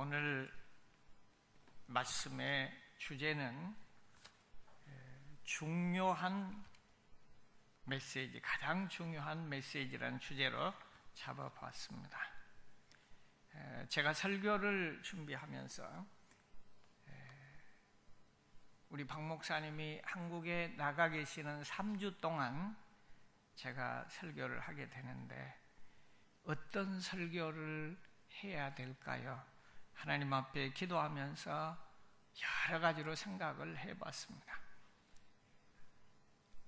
오늘 말씀의 주제는 중요한 메시지, 가장 중요한 메시지라는 주제로 잡아봤습니다. 제가 설교를 준비하면서 우리 박 목사님이 한국에 나가 계시는 3주 동안 제가 설교를 하게 되는데 어떤 설교를 해야 될까요? 하나님 앞에 기도하면서 여러 가지로 생각을 해봤습니다.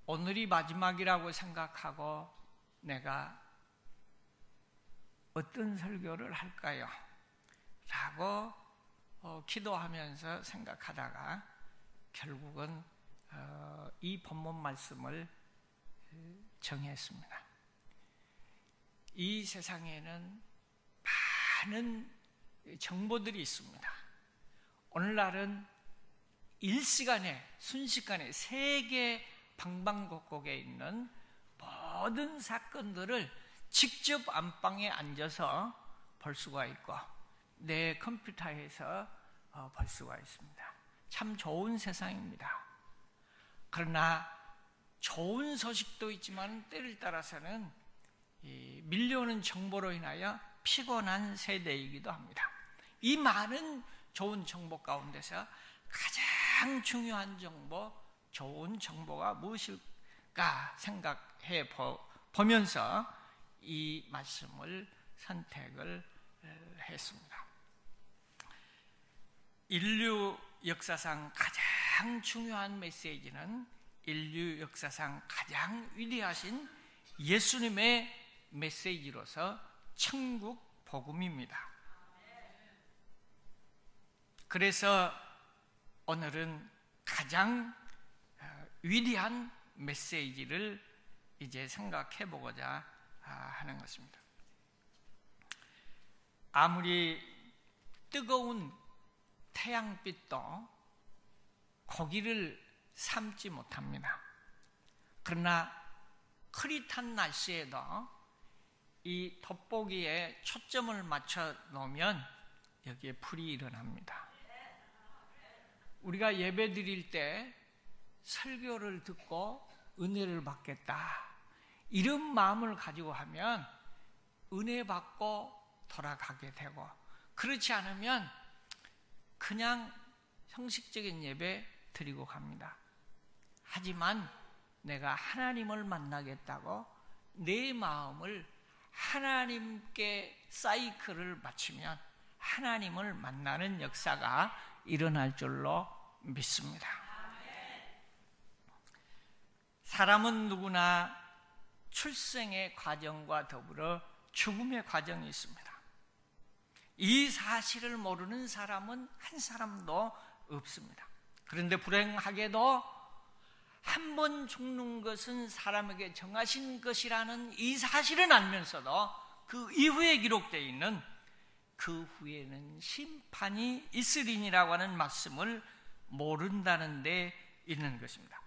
오늘이 마지막이라고 생각하고 내가 어떤 설교를 할까요? 라고 기도하면서 생각하다가 결국은 이 본문 말씀을 정했습니다. 이 세상에는 많은 정보들이 있습니다. 오늘날은 일시간에, 순식간에 세계 방방곡곡에 있는 모든 사건들을 직접 안방에 앉아서 볼 수가 있고 내 컴퓨터에서 볼 수가 있습니다. 참 좋은 세상입니다. 그러나 좋은 소식도 있지만 때를 따라서는 밀려오는 정보로 인하여 피곤한 세대이기도 합니다. 이 많은 좋은 정보 가운데서 가장 중요한 정보, 좋은 정보가 무엇일까 생각해 보면서 이 말씀을 선택을 했습니다. 인류 역사상 가장 중요한 메시지는 인류 역사상 가장 위대하신 예수님의 메시지로서 천국 복음입니다. 그래서 오늘은 가장 위대한 메시지를 이제 생각해 보고자 하는 것입니다. 아무리 뜨거운 태양빛도 고기를 삶지 못합니다. 그러나 흐릿한 날씨에도 이 돋보기에 초점을 맞춰 놓으면 여기에 불이 일어납니다. 우리가 예배 드릴 때 설교를 듣고 은혜를 받겠다, 이런 마음을 가지고 하면 은혜 받고 돌아가게 되고, 그렇지 않으면 그냥 형식적인 예배 드리고 갑니다. 하지만 내가 하나님을 만나겠다고 내 마음을 하나님께 사이클을 맞추면 하나님을 만나는 역사가 일어날 줄로 믿습니다. 사람은 누구나 출생의 과정과 더불어 죽음의 과정이 있습니다. 이 사실을 모르는 사람은 한 사람도 없습니다. 그런데 불행하게도 한 번 죽는 것은 사람에게 정하신 것이라는 이 사실은 알면서도 그 이후에 기록되어 있는 그 후에는 심판이 있으리니라고 하는 말씀을 모른다는 데 있는 것입니다.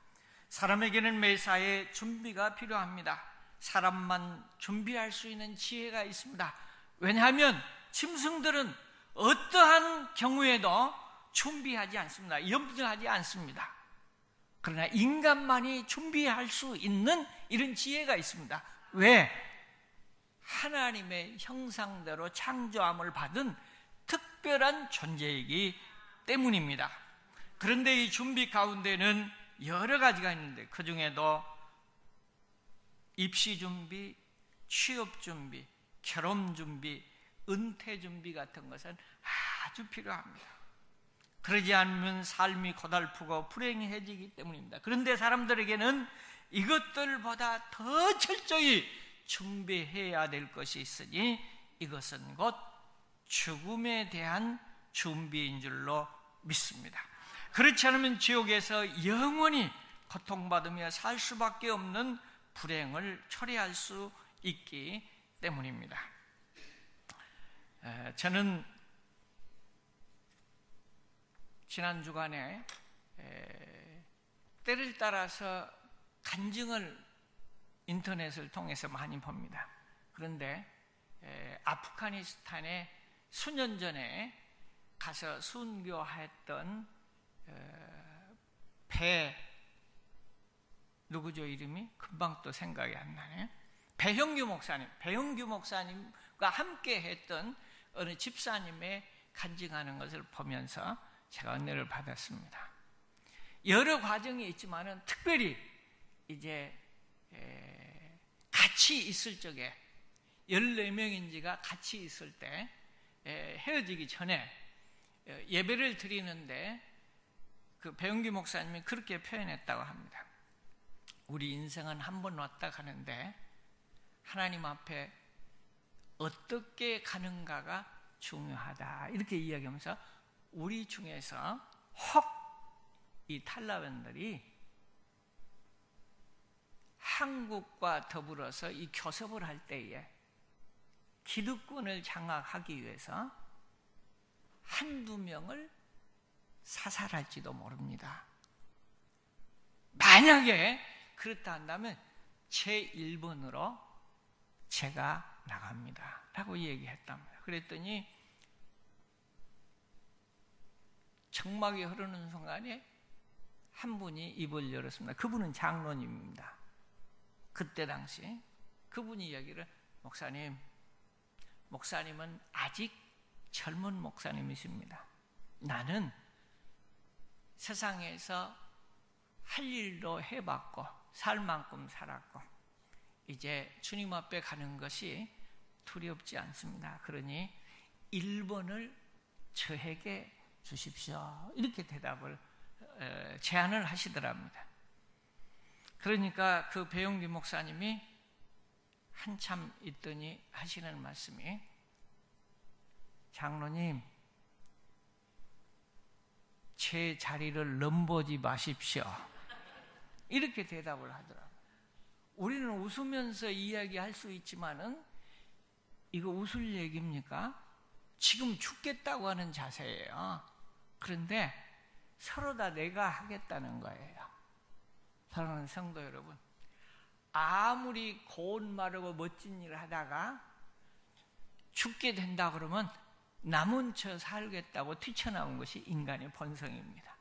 사람에게는 매사에 준비가 필요합니다. 사람만 준비할 수 있는 지혜가 있습니다. 왜냐하면 짐승들은 어떠한 경우에도 준비하지 않습니다. 염려하지 않습니다. 그러나 인간만이 준비할 수 있는 이런 지혜가 있습니다. 왜? 하나님의 형상대로 창조함을 받은 특별한 존재이기 때문입니다. 그런데 이 준비 가운데는 여러 가지가 있는데 그 중에도 입시 준비, 취업 준비, 결혼 준비, 은퇴 준비 같은 것은 아주 필요합니다. 그러지 않으면 삶이 고달프고 불행해지기 때문입니다. 그런데 사람들에게는 이것들보다 더 철저히 준비해야 될 것이 있으니 이것은 곧 죽음에 대한 준비인 줄로 믿습니다. 그렇지 않으면 지옥에서 영원히 고통받으며 살 수밖에 없는 불행을 초래할 수 있기 때문입니다. 저는 지난 주간에 때를 따라서 간증을 인터넷을 통해서 많이 봅니다. 그런데 아프가니스탄에 수년 전에 가서 순교했던 배 누구죠 이름이? 금방 또 생각이 안 나네. 배형규 목사님과 함께 했던 어느 집사님의 간증하는 것을 보면서 제가 은혜를 받았습니다. 여러 과정이 있지만은 특별히 이제 같이 있을 적에 14명인지가 같이 있을 때 헤어지기 전에 예배를 드리는데 그 배영기 목사님이 그렇게 표현했다고 합니다. 우리 인생은 한 번 왔다 가는데 하나님 앞에 어떻게 가는가가 중요하다 이렇게 이야기하면서 우리 중에서 혹 이 탈라반들이 한국과 더불어서 이 교섭을 할 때에 기득권을 장악하기 위해서 한두 명을 사살할지도 모릅니다. 만약에 그렇다 한다면 제1번으로 제가 나갑니다 라고 얘기했답니다. 그랬더니 정막이 흐르는 순간에 한 분이 입을 열었습니다. 그분은 장로님입니다. 그때 당시 그분이 이야기를 목사님은 아직 젊은 목사님이십니다. 나는 세상에서 할 일도 해봤고 살 만큼 살았고 이제 주님 앞에 가는 것이 두렵지 않습니다. 그러니 1번을 저에게 주십시오. 이렇게 대답을 제안을 하시더랍니다. 그러니까 그 배용기 목사님이 한참 있더니 하시는 말씀이 장로님 제 자리를 넘보지 마십시오. 이렇게 대답을 하더라고요. 우리는 웃으면서 이야기할 수 있지만은 이거 웃을 얘기입니까? 지금 죽겠다고 하는 자세예요. 그런데 서로 다 내가 하겠다는 거예요. 사랑하는 성도 여러분, 아무리 고운 말하고 멋진 일을 하다가 죽게 된다 그러면 남은 쳐 살겠다고 뛰쳐나온 것이 인간의 본성입니다.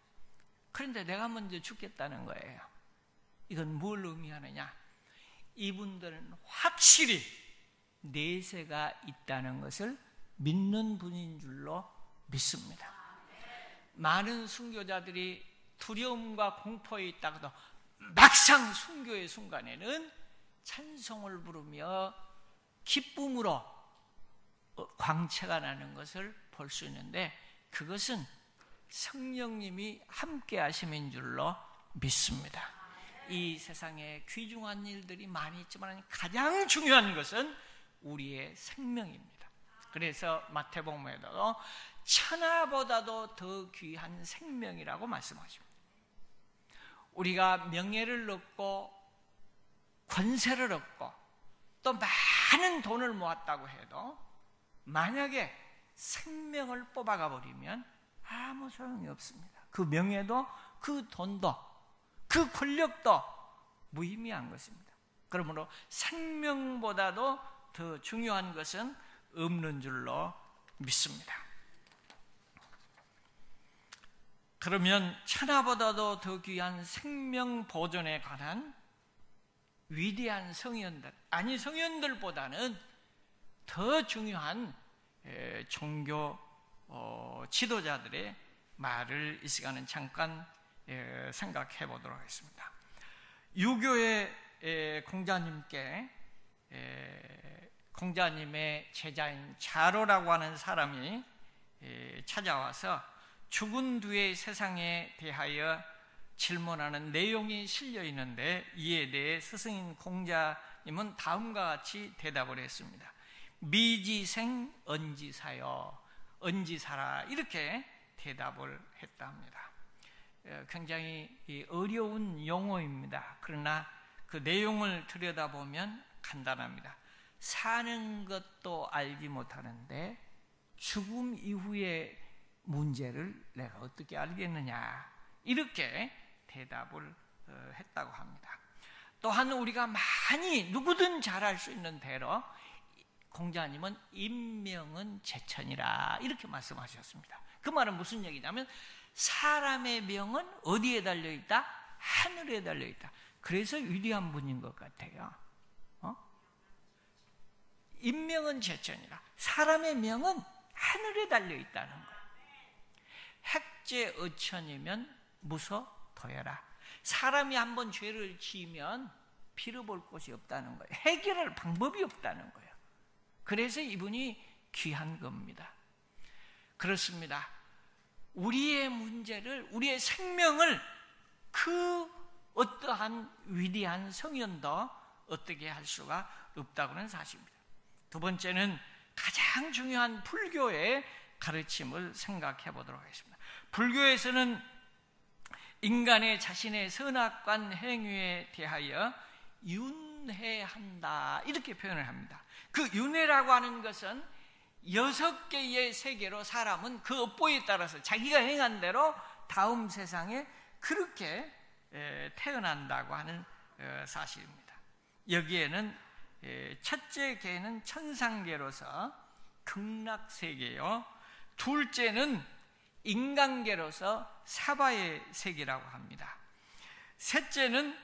그런데 내가 먼저 죽겠다는 거예요. 이건 뭘 의미하느냐? 이분들은 확실히 내세가 있다는 것을 믿는 분인 줄로 믿습니다. 많은 순교자들이 두려움과 공포에 있다가도 막상 순교의 순간에는 찬송을 부르며 기쁨으로 광채가 나는 것을 볼 수 있는데 그것은 성령님이 함께 하심인 줄로 믿습니다. 이 세상에 귀중한 일들이 많이 있지만 가장 중요한 것은 우리의 생명입니다. 그래서 마태복음에도 천하보다도 더 귀한 생명이라고 말씀하십니다. 우리가 명예를 얻고 권세를 얻고 또 많은 돈을 모았다고 해도 만약에 생명을 뽑아가 버리면 아무 소용이 없습니다. 그 명예도 그 돈도 그 권력도 무의미한 것입니다. 그러므로 생명보다도 더 중요한 것은 없는 줄로 믿습니다. 그러면 천하보다도 더 귀한 생명 보존에 관한 위대한 성현들, 아니 성현들보다는 더 중요한 종교 지도자들의 말을 이 시간은 잠깐 생각해 보도록 하겠습니다. 유교의 공자님께 공자님의 제자인 자로라고 하는 사람이 찾아와서 죽은 뒤의 세상에 대하여 질문하는 내용이 실려 있는데 이에 대해 스승인 공자님은 다음과 같이 대답을 했습니다. 미지생 언지사요, 언지사라 이렇게 대답을 했다 합니다. 굉장히 어려운 용어입니다. 그러나 그 내용을 들여다보면 간단합니다. 사는 것도 알지 못하는데 죽음 이후의 문제를 내가 어떻게 알겠느냐 이렇게 대답을 했다고 합니다. 또한 우리가 많이 누구든 잘 알 수 있는 대로 공자님은 인명은 제천이라 이렇게 말씀하셨습니다. 그 말은 무슨 얘기냐면 사람의 명은 어디에 달려있다? 하늘에 달려있다. 그래서 위대한 분인 것 같아요. 인명은 제천이라. 사람의 명은 하늘에 달려있다는 거예요. 핵제 어천이면 무서 도여라. 사람이 한번 죄를 지으면 빌어볼 곳이 없다는 거예요. 해결할 방법이 없다는 거예요. 그래서 이분이 귀한 겁니다. 그렇습니다. 우리의 문제를, 우리의 생명을 그 어떠한 위대한 성현도 어떻게 할 수가 없다고는 사실입니다. 두 번째는 가장 중요한 불교의 가르침을 생각해 보도록 하겠습니다. 불교에서는 인간의 자신의 선악관 행위에 대하여 윤회한다 이렇게 표현을 합니다. 그 윤회라고 하는 것은 6개의 세계로 사람은 그 업보에 따라서 자기가 행한 대로 다음 세상에 그렇게 태어난다고 하는 사실입니다. 여기에는 첫째 계는 천상계로서 극락세계요, 둘째는 인간계로서 사바의 세계라고 합니다. 셋째는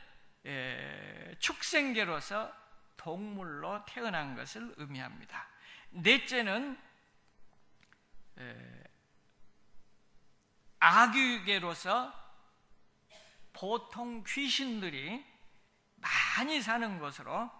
축생계로서 동물로 태어난 것을 의미합니다. 넷째는 아귀계로서 보통 귀신들이 많이 사는 곳으로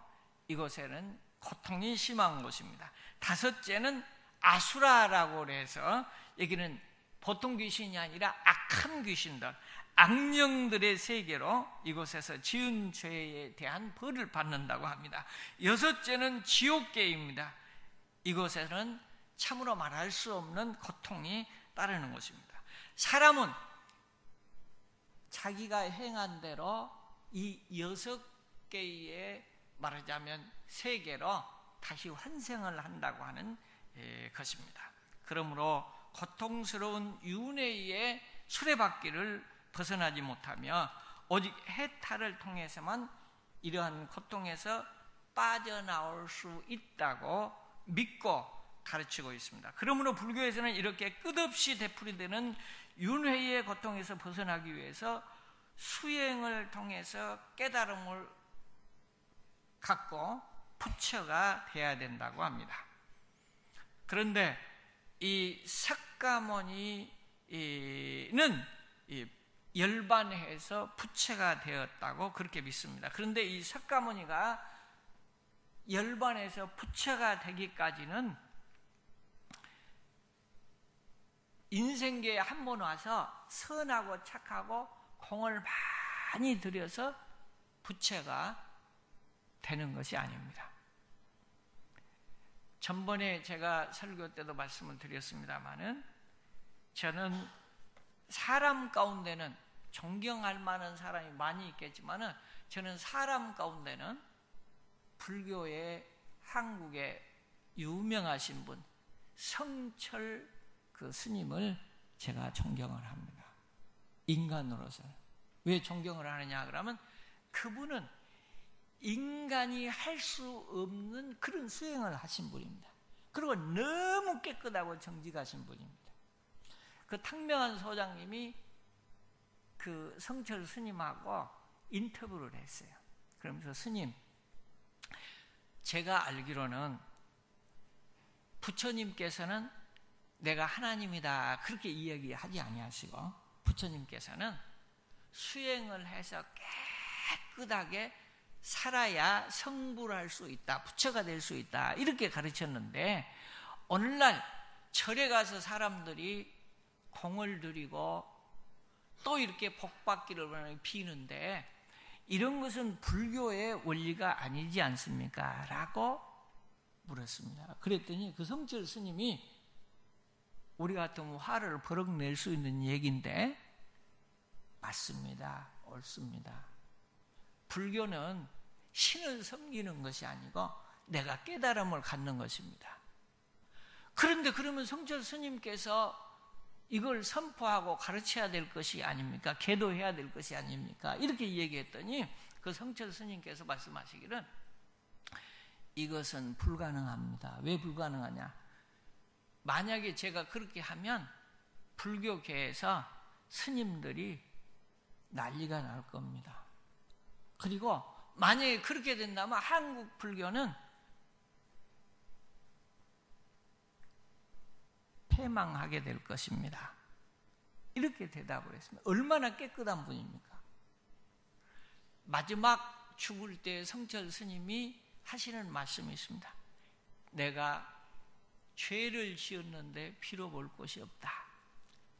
이곳에는 고통이 심한 곳입니다. 다섯째는 아수라라고 해서 여기는 보통 귀신이 아니라 악한 귀신들, 악령들의 세계로 이곳에서 지은 죄에 대한 벌을 받는다고 합니다. 여섯째는 지옥계입니다. 이곳에는 참으로 말할 수 없는 고통이 따르는 곳입니다. 사람은 자기가 행한 대로 이 6개의 말하자면 세계로 다시 환생을 한다고 하는 것입니다. 그러므로 고통스러운 윤회의 수레바퀴를 벗어나지 못하며 오직 해탈을 통해서만 이러한 고통에서 빠져나올 수 있다고 믿고 가르치고 있습니다. 그러므로 불교에서는 이렇게 끝없이 되풀이되는 윤회의 고통에서 벗어나기 위해서 수행을 통해서 깨달음을 갖고 부처가 돼야 된다고 합니다. 그런데 이 석가모니는 열반해서 부처가 되었다고 그렇게 믿습니다. 그런데 이 석가모니가 열반해서 부처가 되기까지는 인생계에 한 번 와서 선하고 착하고 공을 많이 들여서 부처가 되는 것이 아닙니다. 전번에 제가 설교 때도 말씀을 드렸습니다마는 저는 사람 가운데는 존경할 만한 사람이 많이 있겠지만은 저는 사람 가운데는 불교의 한국의 유명하신 분 성철 그 스님을 제가 존경을 합니다. 인간으로서는. 왜 존경을 하느냐 그러면 그분은 인간이 할 수 없는 그런 수행을 하신 분입니다. 그리고 너무 깨끗하고 정직하신 분입니다. 그 탕명한 소장님이 그 성철 스님하고 인터뷰를 했어요. 그러면서 스님, 제가 알기로는 부처님께서는 내가 하나님이다 그렇게 이야기하지 아니하시고 부처님께서는 수행을 해서 깨끗하게 살아야 성불할 수 있다, 부처가 될 수 있다 이렇게 가르쳤는데 오늘날 절에 가서 사람들이 공을 들이고 또 이렇게 복받기를 비는데 이런 것은 불교의 원리가 아니지 않습니까? 라고 물었습니다. 그랬더니 그 성철 스님이 우리 같으면 화를 버럭 낼 수 있는 얘기인데 맞습니다. 옳습니다. 불교는 신을 섬기는 것이 아니고 내가 깨달음을 갖는 것입니다. 그런데 그러면 성철 스님께서 이걸 선포하고 가르쳐야 될 것이 아닙니까? 계도해야 될 것이 아닙니까? 이렇게 얘기했더니 그 성철 스님께서 말씀하시기를 이것은 불가능합니다. 왜 불가능하냐? 만약에 제가 그렇게 하면 불교계에서 스님들이 난리가 날 겁니다. 그리고 만약에 그렇게 된다면 한국 불교는 패망하게 될 것입니다. 이렇게 대답을 했습니다. 얼마나 깨끗한 분입니까? 마지막 죽을 때 성철 스님이 하시는 말씀이 있습니다. 내가 죄를 지었는데 피로 볼 곳이 없다.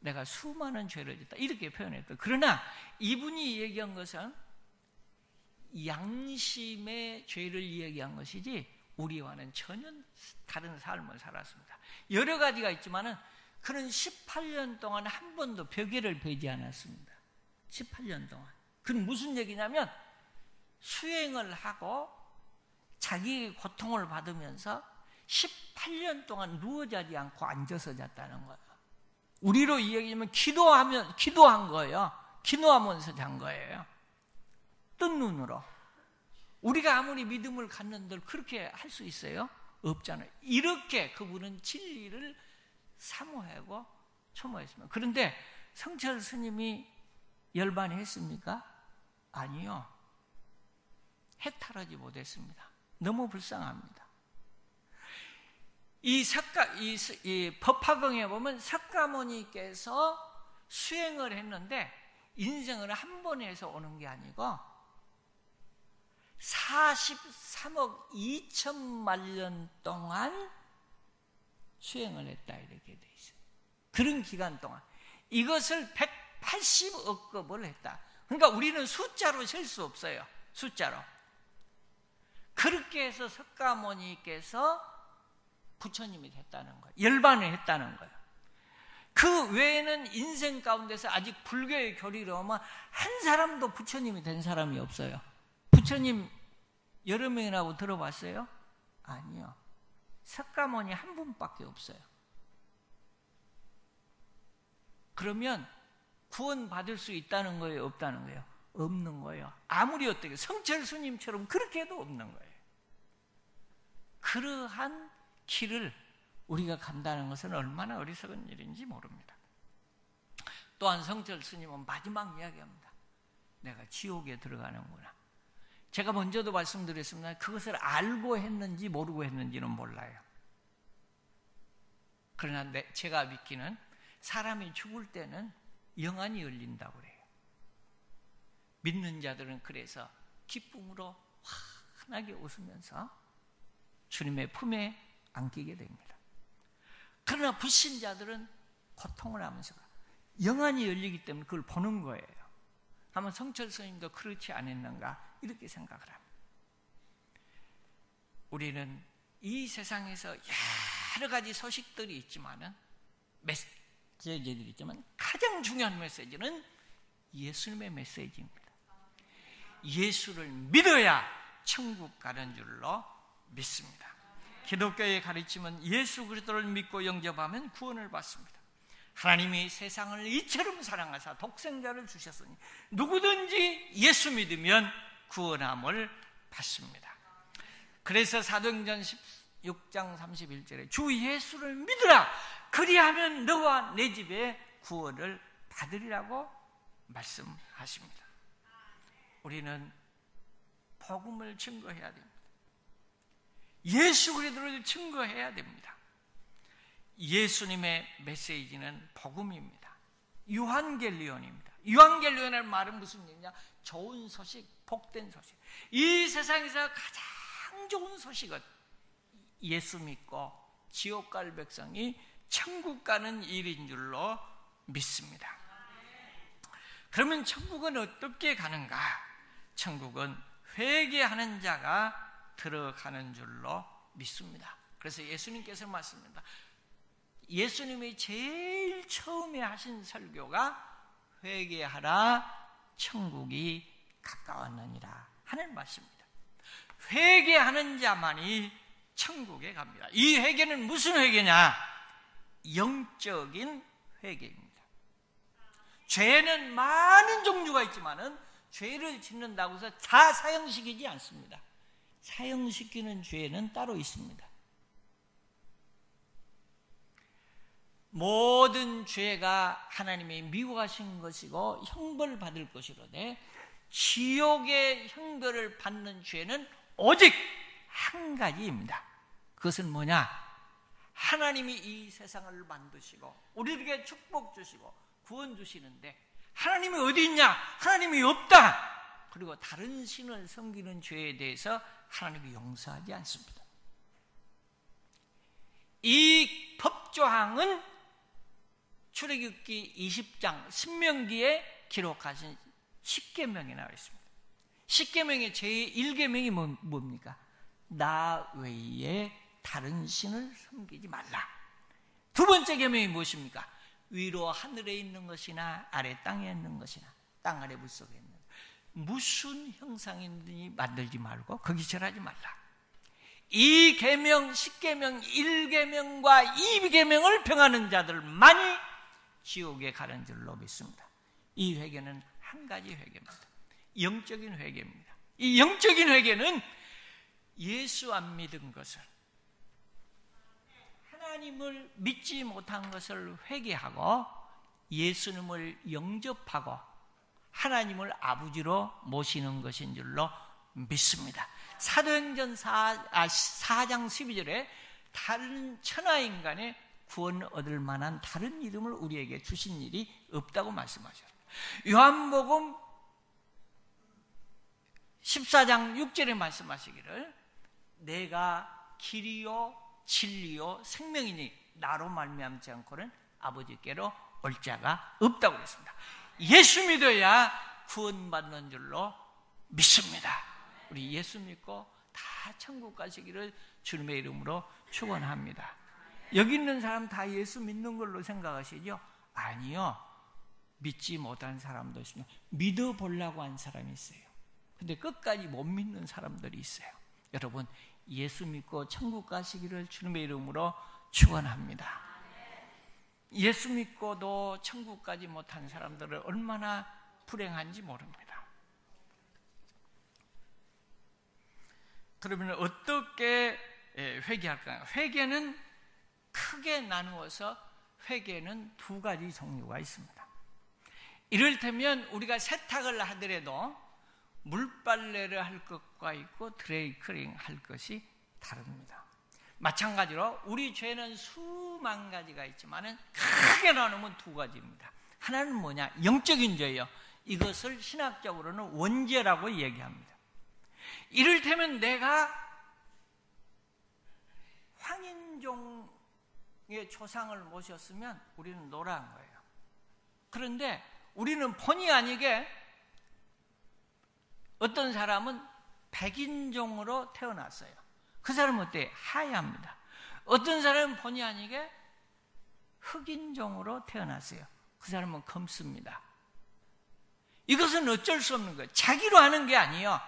내가 수많은 죄를 짓다. 이렇게 표현했다. 그러나 이분이 얘기한 것은 양심의 죄를 이야기한 것이지 우리와는 전혀 다른 삶을 살았습니다. 여러 가지가 있지만은 그는 18년 동안 한 번도 벽에를 베지 않았습니다. 18년 동안. 그건 무슨 얘기냐면 수행을 하고 자기 고통을 받으면서 18년 동안 누워 자지 않고 앉아서 잤다는 거예요. 우리로 이야기하면 기도한 거예요. 기도하면서 잔 거예요. 뜬 눈으로. 우리가 아무리 믿음을 갖는들 그렇게 할 수 있어요? 없잖아요. 이렇게 그분은 진리를 사모하고 첨언했습니다. 그런데 성철 스님이 열반이 했습니까? 아니요. 해탈하지 못했습니다. 너무 불쌍합니다. 이 법화경에 보면 석가모니께서 수행을 했는데 인생을 한 번에 서 오는 게 아니고 43억 2천만 년 동안 수행을 했다 이렇게 돼 있어요. 그런 기간 동안 이것을 180억 급을 했다. 그러니까 우리는 숫자로 셀 수 없어요. 숫자로. 그렇게 해서 석가모니께서 부처님이 됐다는 거예요. 열반을 했다는 거예요. 그 외에는 인생 가운데서 아직 불교의 교리로 하면 한 사람도 부처님이 된 사람이 없어요. 부처님 여러 명이라고 들어봤어요? 아니요. 석가모니 한 분밖에 없어요. 그러면 구원 받을 수 있다는 거예요? 없다는 거예요? 없는 거예요. 아무리 어떻게 성철 스님처럼 그렇게 해도 없는 거예요. 그러한 길을 우리가 간다는 것은 얼마나 어리석은 일인지 모릅니다. 또한 성철 스님은 마지막 이야기합니다. 내가 지옥에 들어가는구나. 제가 먼저도 말씀드렸습니다. 그것을 알고 했는지 모르고 했는지는 몰라요. 그러나 제가 믿기는 사람이 죽을 때는 영안이 열린다고 그래요. 믿는 자들은 그래서 기쁨으로 환하게 웃으면서 주님의 품에 안기게 됩니다. 그러나 불신자들은 고통을 하면서 영안이 열리기 때문에 그걸 보는 거예요. 아마 성철 스님도 그렇지 않았는가 이렇게 생각을 합니다. 우리는 이 세상에서 여러 가지 소식들이 있지만은 메시지들이 있지만 가장 중요한 메시지는 예수님의 메시지입니다. 예수를 믿어야 천국 가는 줄로 믿습니다. 기독교의 가르침은 예수 그리스도를 믿고 영접하면 구원을 받습니다. 하나님이 세상을 이처럼 사랑하사 독생자를 주셨으니 누구든지 예수 믿으면 구원함을 받습니다. 그래서 사도행전 16장 31절에 주 예수를 믿으라 그리하면 너와 내 집에 구원을 받으리라고 말씀하십니다. 우리는 복음을 증거해야 됩니다. 예수 그리스도를 증거해야 됩니다. 예수님의 메시지는 복음입니다. 유한겔리온입니다. 유한겔리온의 말은 무슨 얘기냐? 좋은 소식, 복된 소식. 이 세상에서 가장 좋은 소식은 예수 믿고 지옥 갈 백성이 천국 가는 일인 줄로 믿습니다. 그러면 천국은 어떻게 가는가? 천국은 회개하는 자가 들어가는 줄로 믿습니다. 그래서 예수님께서 말씀합니다. 예수님이 제일 처음에 하신 설교가 회개하라 천국이 가까웠느니라 하는 말씀입니다. 회개하는 자만이 천국에 갑니다. 이 회개는 무슨 회개냐? 영적인 회개입니다. 죄는 많은 종류가 있지만은 죄를 짓는다고 해서 다 사형시키지 않습니다. 사형시키는 죄는 따로 있습니다. 모든 죄가 하나님이 미워하신 것이고 형벌을 받을 것이로되 지옥의 형벌을 받는 죄는 오직 한 가지입니다. 그것은 뭐냐? 하나님이 이 세상을 만드시고 우리에게 축복 주시고 구원 주시는데 하나님이 어디 있냐? 하나님이 없다. 그리고 다른 신을 섬기는 죄에 대해서 하나님이 용서하지 않습니다. 이 법조항은 출애굽기 20장 신명기에 기록하신 10계명에 나와 있습니다. 10계명의 제1계명이 뭡니까? 나 외에 다른 신을 섬기지 말라. 두 번째 계명이 무엇입니까? 위로 하늘에 있는 것이나 아래 땅에 있는 것이나 땅 아래 물속에 있는 무슨 형상이든지 만들지 말고 거기 절하지 말라. 이 계명 10계명 1계명과 2계명을 병하는 자들만이 지옥에 가는 줄로 믿습니다. 이 회개는 한 가지 회개입니다. 영적인 회개입니다. 이 영적인 회개는 예수 안 믿은 것을, 하나님을 믿지 못한 것을 회개하고 예수님을 영접하고 하나님을 아버지로 모시는 것인 줄로 믿습니다. 사도행전 4장 12절에 다른 천하인간의 구원 얻을 만한 다른 이름을 우리에게 주신 일이 없다고 말씀하셨습니다. 요한복음 14장 6절에 말씀하시기를 내가 길이요 진리요 생명이니 나로 말미암지 않고는 아버지께로 올 자가 없다고 그랬습니다. 예수 믿어야 구원받는 줄로 믿습니다. 우리 예수 믿고 다 천국 가시기를 주님의 이름으로 축원합니다. 여기 있는 사람 다 예수 믿는 걸로 생각하시죠? 아니요. 믿지 못한 사람도 있습니다. 믿어보려고 한 사람이 있어요. 근데 끝까지 못 믿는 사람들이 있어요. 여러분 예수 믿고 천국 가시기를 주님의 이름으로 축원합니다. 예수 믿고도 천국 가지 못한 사람들은 얼마나 불행한지 모릅니다. 그러면 어떻게 회개할까요? 회개는 크게 나누어서 회개는 두 가지 종류가 있습니다. 이를테면 우리가 세탁을 하더라도 물빨래를 할 것과 있고 드레이클링 할 것이 다릅니다. 마찬가지로 우리 죄는 수만 가지가 있지만 크게 나누면 두 가지입니다. 하나는 뭐냐? 영적인 죄예요. 이것을 신학적으로는 원죄라고 얘기합니다. 이를테면 내가 황인종의 조상을 모셨으면 우리는 노란 거예요. 그런데 우리는 본의 아니게 어떤 사람은 백인종으로 태어났어요. 그 사람은 어때요? 하얗습니다. 어떤 사람은 본의 아니게 흑인종으로 태어났어요. 그 사람은 검습니다. 이것은 어쩔 수 없는 거예요. 자기로 하는 게 아니에요.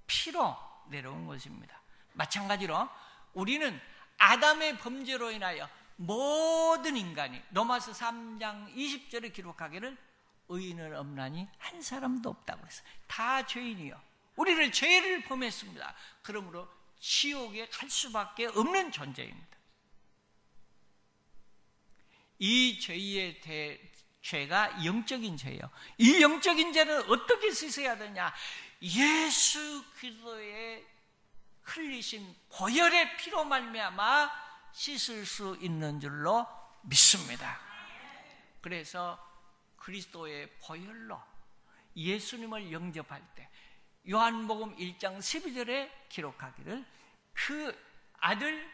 피로 내려온 것입니다. 마찬가지로 우리는 아담의 범죄로 인하여 모든 인간이 로마서 3장 20절에 기록하기를 의인은 없나니 한 사람도 없다고 그랬어요. 다 죄인이요. 우리를 죄를 범했습니다. 그러므로 지옥에 갈 수밖에 없는 존재입니다. 이 죄의 죄가 영적인 죄예요. 이 영적인 죄는 어떻게 씻어야 되냐? 예수 그리스도의 흘리신 보혈의 피로 말미암아 씻을 수 있는 줄로 믿습니다. 그래서 그리스도의 보혈로 예수님을 영접할 때 요한복음 1장 12절에 기록하기를 그 아들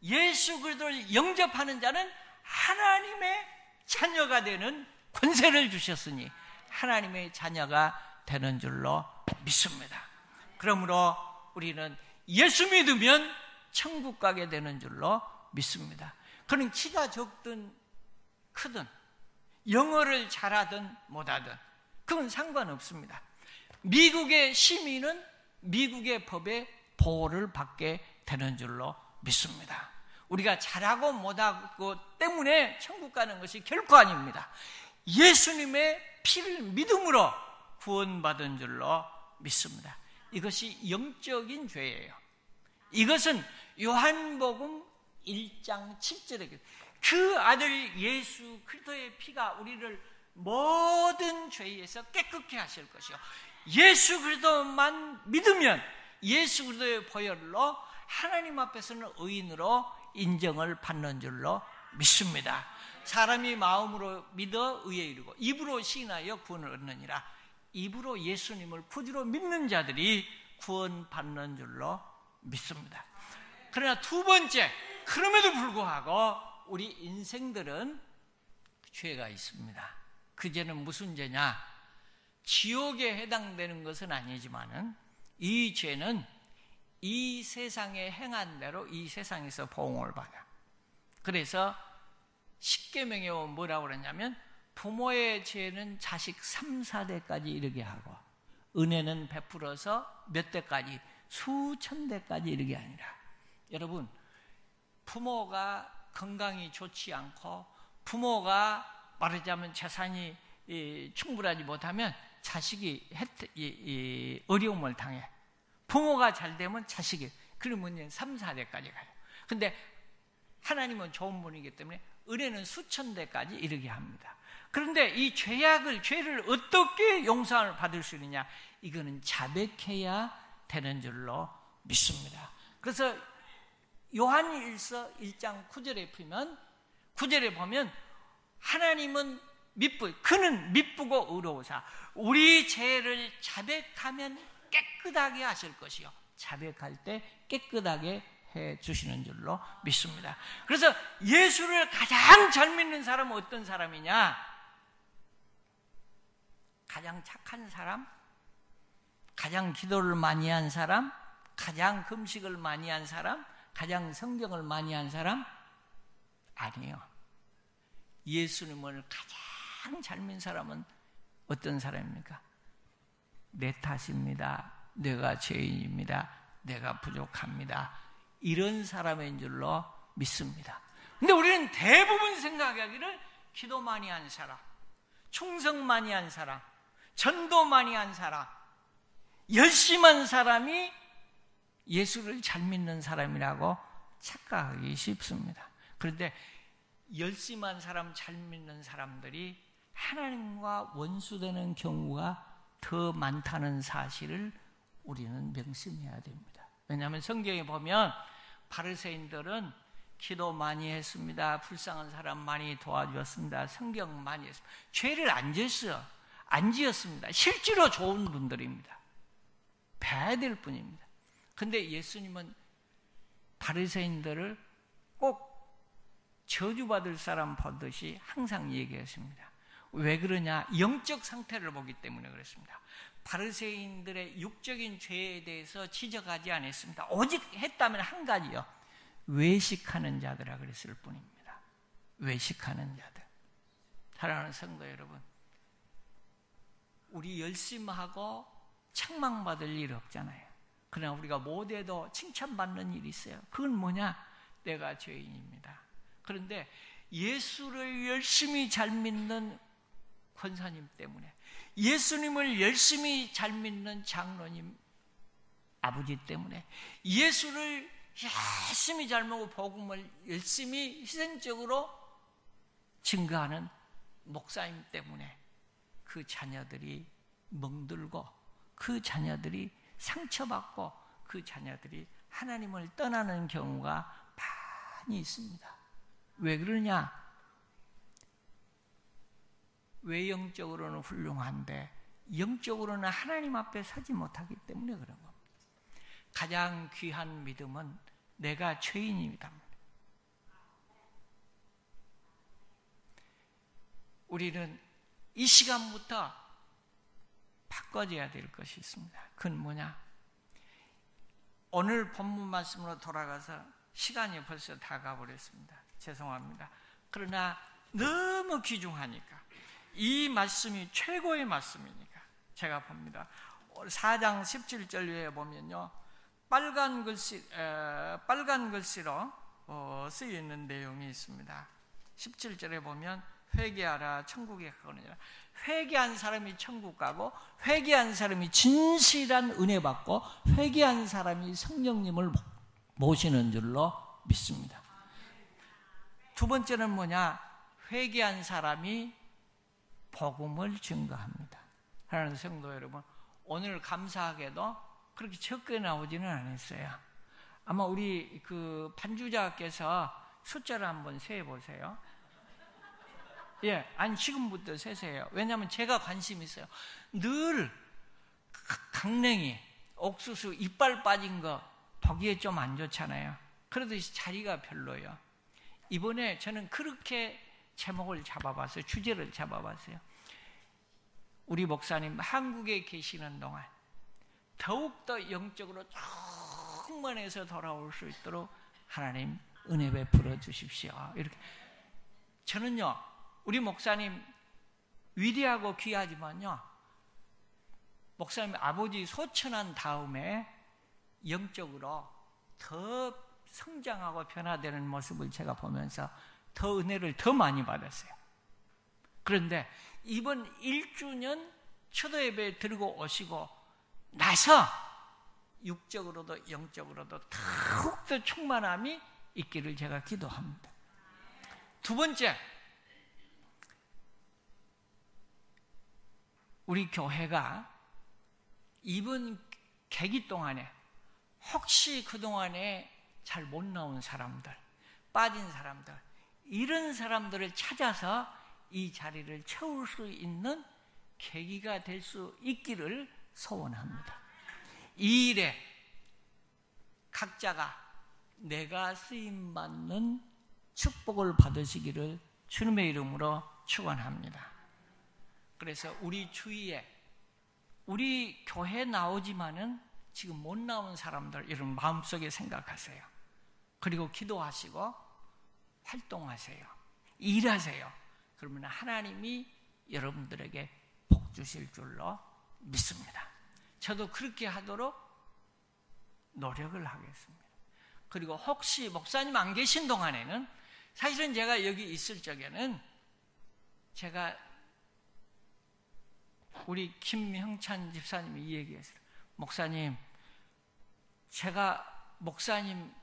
예수 그리스도를 영접하는 자는 하나님의 자녀가 되는 권세를 주셨으니 하나님의 자녀가 되는 줄로 믿습니다. 그러므로 우리는 예수 믿으면 천국 가게 되는 줄로 믿습니다. 그는 키가 적든 크든 영어를 잘하든 못하든 그건 상관없습니다. 미국의 시민은 미국의 법의 보호를 받게 되는 줄로 믿습니다. 우리가 잘하고 못하고 때문에 천국 가는 것이 결코 아닙니다. 예수님의 피를 믿음으로 구원받은 줄로 믿습니다. 이것이 영적인 죄예요. 이것은 요한복음 1장 7절에 그 아들 예수 그리스도의 피가 우리를 모든 죄에서 깨끗게 하실 것이요, 예수 그리스도만 믿으면 예수 그리스도의 보혈로 하나님 앞에서는 의인으로 인정을 받는 줄로 믿습니다. 사람이 마음으로 믿어 의에 이르고 입으로 시인하여 구원을 얻느니라. 입으로 예수님을 구주로 믿는 자들이 구원받는 줄로 믿습니다. 그러나 두 번째, 그럼에도 불구하고 우리 인생들은 죄가 있습니다. 그 죄는 무슨 죄냐? 지옥에 해당되는 것은 아니지만은 이 죄는 이 세상에 행한 대로 이 세상에서 보응을 받아. 그래서 십계명에 보면 뭐라고 그러냐면 부모의 죄는 자식 3, 4대까지 이르게 하고 은혜는 베풀어서 몇 대까지, 수천 대까지 이르게 아니라. 여러분, 부모가 건강이 좋지 않고 부모가 말하자면 재산이 충분하지 못하면 자식이 어려움을 당해. 부모가 잘 되면 자식이, 그러면 3, 4대까지 가요. 근데 하나님은 좋은 분이기 때문에 은혜는 수천 대까지 이르게 합니다. 그런데 이 죄를 어떻게 용서를 받을 수 있느냐? 이거는 자백해야 되는 줄로 믿습니다. 그래서 요한일서 1장 9절에 보면 하나님은 그는 미쁘고 의로우사 우리 죄를 자백하면 깨끗하게 하실 것이요, 자백할 때 깨끗하게 해 주시는 줄로 믿습니다. 그래서 예수를 가장 잘 믿는 사람은 어떤 사람이냐? 가장 착한 사람, 가장 기도를 많이 한 사람, 가장 금식을 많이 한 사람, 가장 성경을 많이 한 사람? 아니에요. 예수님을 가장 잘 믿는 사람은 어떤 사람입니까? 내 탓입니다. 내가 죄인입니다. 내가 부족합니다. 이런 사람인 줄로 믿습니다. 근데 우리는 대부분 생각하기를 기도 많이 한 사람, 충성 많이 한 사람, 전도 많이 한 사람, 열심한 사람이 예수를 잘 믿는 사람이라고 착각하기 쉽습니다. 그런데 열심한 사람, 잘 믿는 사람들이 하나님과 원수되는 경우가 더 많다는 사실을 우리는 명심해야 됩니다. 왜냐하면 성경에 보면 바리새인들은 기도 많이 했습니다. 불쌍한 사람 많이 도와주었습니다. 성경 많이 했습니다. 죄를 안 지었습니다. 실제로 좋은 분들입니다. 봐야 될 뿐입니다. 근데 예수님은 바리새인들을 꼭 저주받을 사람 보듯이 항상 얘기했습니다. 왜 그러냐? 영적 상태를 보기 때문에 그렇습니다. 바리새인들의 육적인 죄에 대해서 지적하지 않았습니다. 오직 했다면 한 가지요, 외식하는 자들아 그랬을 뿐입니다. 외식하는 자들. 사랑하는 성도 여러분, 우리 열심하고 책망받을 일 없잖아요. 그러나 우리가 못해도 칭찬받는 일이 있어요. 그건 뭐냐? 내가 죄인입니다. 그런데 예수를 열심히 잘 믿는 권사님 때문에, 예수님을 열심히 잘 믿는 장로님 아버지 때문에, 예수를 열심히 잘 먹고 복음을 열심히 희생적으로 증거하는 목사님 때문에 그 자녀들이 멍들고, 그 자녀들이 상처받고, 그 자녀들이 하나님을 떠나는 경우가 많이 있습니다. 왜 그러냐? 외형적으로는 훌륭한데 영적으로는 하나님 앞에 서지 못하기 때문에 그런 겁니다. 가장 귀한 믿음은 내가 죄인입니다. 우리는 이 시간부터 바꿔줘야 될 것이 있습니다. 그건 뭐냐? 오늘 본문 말씀으로 돌아가서 시간이 벌써 다 가버렸습니다. 죄송합니다. 그러나 너무 귀중하니까, 이 말씀이 최고의 말씀이니까 제가 봅니다. 4장 17절에 보면요, 빨간 글씨로 쓰여 있는 내용이 있습니다. 17절에 보면 회개하라, 천국에 가거니와. 회개한 사람이 천국 가고, 회개한 사람이 진실한 은혜 받고, 회개한 사람이 성령님을 모시는 줄로 믿습니다. 두 번째는 뭐냐? 회개한 사람이 복음을 증거합니다. 하나님 성도 여러분, 오늘 감사하게도 그렇게 적게 나오지는 않았어요. 아마 우리 그 반주자께서 숫자를 한번 세어 보세요. 예, 아니 지금부터 세세요. 왜냐하면 제가 관심 있어요. 늘 강냉이, 옥수수 이빨 빠진 거 보기에 좀 안 좋잖아요. 그래도 자리가 별로예요. 이번에 저는 그렇게 제목을 잡아봤어요. 주제를 잡아봤어요. 우리 목사님 한국에 계시는 동안 더욱더 영적으로 충만해서 돌아올 수 있도록 하나님 은혜 베풀어 주십시오. 이렇게. 저는요, 우리 목사님 위대하고 귀하지만요, 목사님 아버지 소천한 다음에 영적으로 더 성장하고 변화되는 모습을 제가 보면서 더 은혜를 더 많이 받았어요. 그런데 이번 1주년 초도 예배 들고 오시고 나서 육적으로도 영적으로도 더욱더 충만함이 있기를 제가 기도합니다. 두 번째, 우리 교회가 이번 계기 동안에 혹시 그동안에 잘 못 나온 사람들, 빠진 사람들, 이런 사람들을 찾아서 이 자리를 채울 수 있는 계기가 될 수 있기를 소원합니다. 이 일에 각자가 내가 쓰임받는 축복을 받으시기를 주님의 이름으로 축원합니다. 그래서 우리 주위에 우리 교회 나오지만은 지금 못 나온 사람들 이런 마음속에 생각하세요. 그리고 기도하시고 활동하세요. 일하세요. 그러면 하나님이 여러분들에게 복 주실 줄로 믿습니다. 저도 그렇게 하도록 노력을 하겠습니다. 그리고 혹시 목사님 안 계신 동안에는 사실은 제가 여기 있을 적에는 제가 우리 김형찬 집사님이 이 얘기했어요. 목사님, 제가 목사님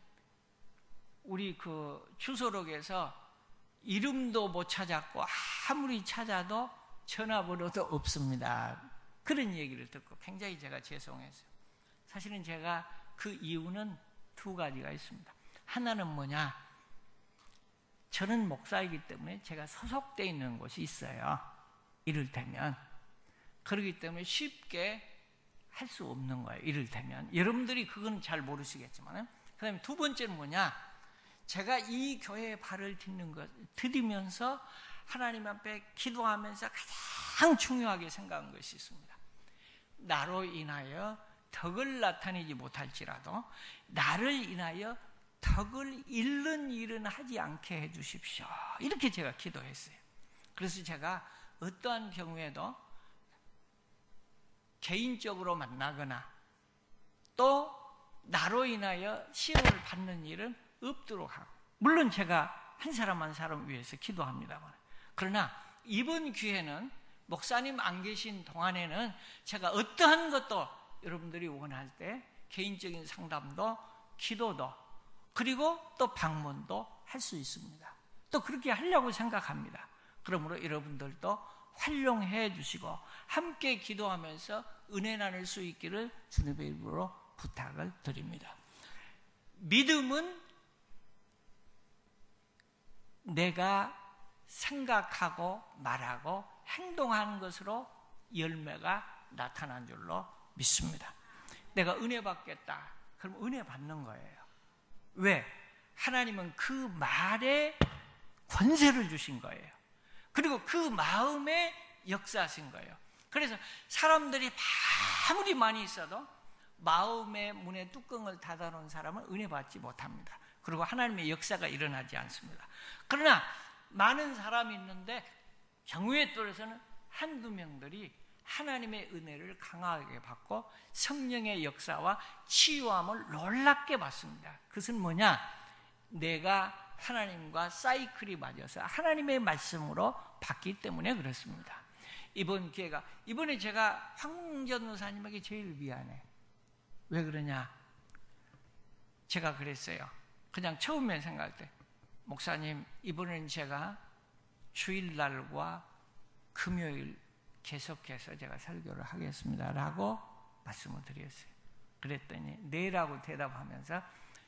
우리 그 주소록에서 이름도 못 찾았고 아무리 찾아도 전화번호도 없습니다. 그런 얘기를 듣고 굉장히 제가 죄송했어요. 사실은 제가 그 이유는 두 가지가 있습니다. 하나는 뭐냐? 저는 목사이기 때문에 제가 소속되어 있는 곳이 있어요. 이를테면. 그렇기 때문에 쉽게 할 수 없는 거예요. 이를테면. 여러분들이 그건 잘 모르시겠지만. 그 다음에 두 번째는 뭐냐? 제가 이 교회에 발을 디디면서 하나님 앞에 기도하면서 가장 중요하게 생각한 것이 있습니다. 나로 인하여 덕을 나타내지 못할지라도 나를 인하여 덕을 잃는 일은 하지 않게 해주십시오. 이렇게 제가 기도했어요. 그래서 제가 어떠한 경우에도 개인적으로 만나거나 또 나로 인하여 시험을 받는 일은 없도록 하고, 물론 제가 한 사람 한 사람 위해서 기도합니다만, 그러나 이번 기회는 목사님 안 계신 동안에는 제가 어떠한 것도 여러분들이 원할 때 개인적인 상담도 기도도 그리고 또 방문도 할 수 있습니다. 또 그렇게 하려고 생각합니다. 그러므로 여러분들도 활용해 주시고 함께 기도하면서 은혜 나눌 수 있기를 주님의 이름으로 부탁을 드립니다. 믿음은 내가 생각하고 말하고 행동하는 것으로 열매가 나타난 줄로 믿습니다. 내가 은혜 받겠다. 그럼 은혜 받는 거예요. 왜? 하나님은 그 말에 권세를 주신 거예요. 그리고 그 마음에 역사하신 거예요. 그래서 사람들이 아무리 많이 있어도 마음의 문의 뚜껑을 닫아놓은 사람은 은혜 받지 못합니다. 그리고 하나님의 역사가 일어나지 않습니다. 그러나 많은 사람이 있는데 경우에 따라서는 한두 명들이 하나님의 은혜를 강하게 받고 성령의 역사와 치유함을 놀랍게 받습니다. 그것은 뭐냐? 내가 하나님과 사이클이 맞아서 하나님의 말씀으로 받기 때문에 그렇습니다. 이번 기회가, 이번에 제가 황 전도사님에게 제일 미안해. 왜 그러냐? 제가 그랬어요. 그냥 처음에 생각할 때 목사님, 이번엔 제가 주일날과 금요일 계속해서 제가 설교를 하겠습니다 라고 말씀을 드렸어요. 그랬더니 네라고 대답하면서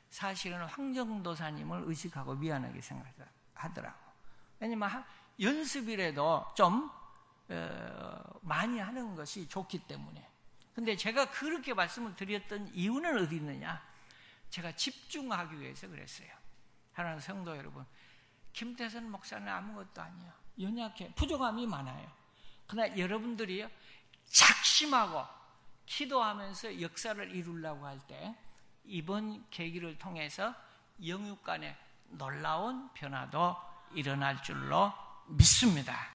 사실은 황정도사님을 의식하고 미안하게 생각하더라고. 왜냐면 연습이라도 좀 많이 하는 것이 좋기 때문에. 근데 제가 그렇게 말씀을 드렸던 이유는 어디 있느냐? 제가 집중하기 위해서 그랬어요. 하나님 성도 여러분, 김태선 목사는 아무것도 아니에요. 연약해, 부족함이 많아요. 그러나 여러분들이 작심하고 기도하면서 역사를 이루려고 할 때 이번 계기를 통해서 영육 간에 놀라운 변화도 일어날 줄로 믿습니다.